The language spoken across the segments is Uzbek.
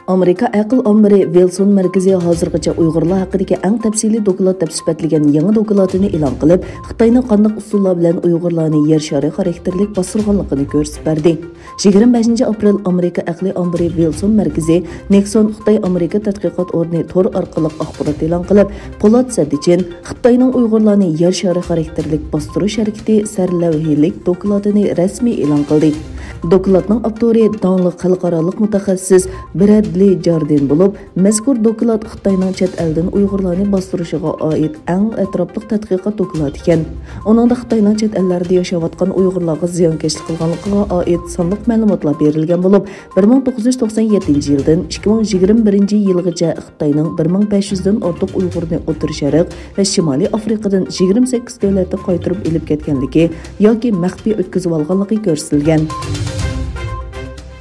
Amerika aql ombiri Wilson markazi hozirgacha Uyg'urlar haqidagi eng tafsiliy doklad deb sifatlagan yangi dokladini e'lon qilib, Xitoyning qanday usullar bilan Uyg'urlarni yer shari xarakterlik bostirganligini ko'rsatib berdi. 25 aprel Amerika aqli ombiri Wilson markazi Nexon Xitoy Amerika tadqiqot o'rni tor orqali axborot e'lon qilib, Polat Sadichin Xitoyning Uyg'urlarni yer shari xarakterlik bostirish harakati sarlavhiylik dokladini rasmiy e'lon qildi. Dokladning avtori donliq xalqaroliq mutaxassis Bradley Jardin bo'lib, mazkur doklad Xitoyning chet eldan Uyg'urlarni bostirishiga oid eng atrofli tadqiqot dokladi ekan. Uningda Xitoyning chet ellarda yashayotgan Uyg'urlarga ziyonkashlik qilganligiga oid sonliq ma'lumotlar berilgan bo'lib, 1997-yildan 2021-yilgacha Xitoyning 1500 dan ortiq Uyg'urni O'rta Sharq va Shimoliy Afrikadan 28 davlatga qaytarib elib ketganligi yoki maxfiy o'tkazib olganligi ko'rsatilgan.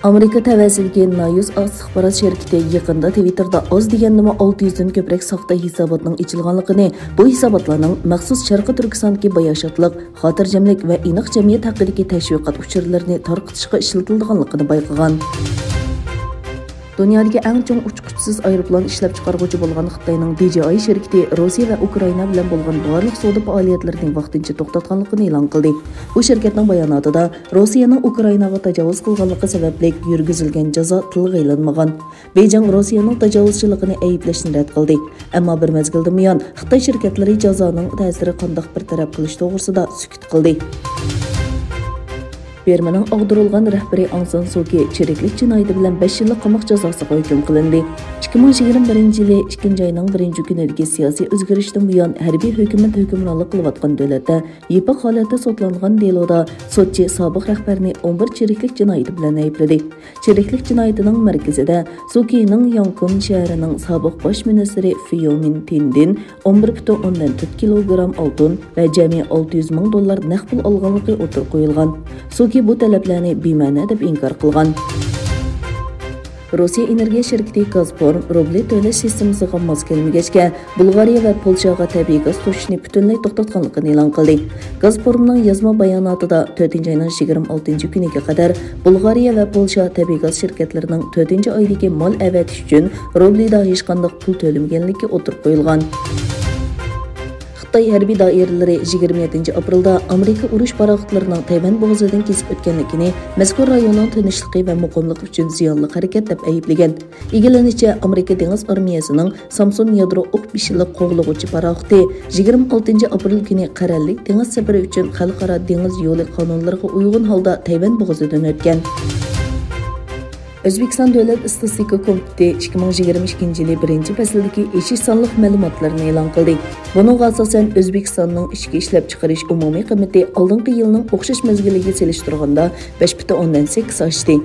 Amerika tavazilgi Nayuz axborot şirkati yaqinda Twitterda oz deganida 600 dan ko'proq soxta hisobotning ichilganligini, bu hisobotlarning maxsus Sharqi Turkistondagi bayoshatliq, xotirjamlik va aniq jamiyat haqidagi tashviqot uchurlarini tarqatishga ishlatilganligini bayqagan. Dunyodagi eng chong uchquchsiz aeroplan ishlab chiqaruvchi bo'lgan Xitoyning DJI shirkati Rossiya va Ukraina bilan bo'lgan barliq savdo faoliyatlarining vaqtincha to'xtatganligini e'lon qildi. Bu shirkatning bayonotida Rossiyaning Ukrainaga tajovuz qilganligi sababli yurgizilgan jazo tilga ilinmagan. Beijing Rossiyaning tajovuzchiligini ayblashni rad qildi. Ammo bir mezgildan buyon Xitoy shirkatlari jazoning ta'siri qanday bir taraf qilish to'g'risida sukut qildi. Bermaning og'dirilgan rahbari Aung San Suu Kyi chiriklik jinoyati bilan 5 yillik qamoq jazosiga hukm qilindi. 2021-yili 2-oyning 1-kunidagi siyosiy o'zgarishdan buyon harbiy hukumat hukmronlik qilayotgan davlatda yipiq holatda sotlangan deloda sotchi sobiq rahbarni 11 chiriklik jinoyati bilan aybladi. Chiriklik jinoyatining markazida Suu Kyining Yangon shahrining sobiq bosh ministri Fiyomin Tindin 11,4 kilogramm oltin va jami $600,000 naqd pul olganligi o'tirib qo'yilgan. Suu Kyi bu talablarni bema'ni deb inkor qilgan. Rossiya energiya shirkati Gazprom rubli to'lash sistemasiga mos kelmagachga Bulgariya va Polshaga tabiiy gaz to'shishni butunlay to'xtatganligini e'lon qildi. Gazpromning yozma bayonotida 4-oyning 26-kuniga qadar Bulgariya va Polsha tabiiy gaz shirkatlarining 4-oydagi mol avatish uchun rublida hech qanday pul to'lamaganligi o'tirib qo'yilgan. Xitoy harbiy doiralari 27 aprelda Amerika urush paraxotlarining Tayvan bo'g'ozidan kesib o'tganligini, mazkur rayonning tinchligi va muqimligi uchun ziyonli harakat deb ayblagan. Egallanishicha, Amerika dengiz armiyasining Samsun yadro o'q bishiliq qo'g'lag'uvchi paraxoti 26 aprel kuni qarallik dengiz safari uchun xalqaro dengiz yo'li qonunlariga uyg'un holda Tayvan bo'g'ozidan o'tgan. O'zbekiston Davlat Statistika Komiteti 2022-yil 1-fasldagi eshish sonliq ma'lumotlarini e'lon qildi. Buningga asosan O'zbekistonning ichki ishlab chiqarish umumiy qiymati oldingi yilning o'xshash mezgiliga solishtirganda 5,8 oshdi.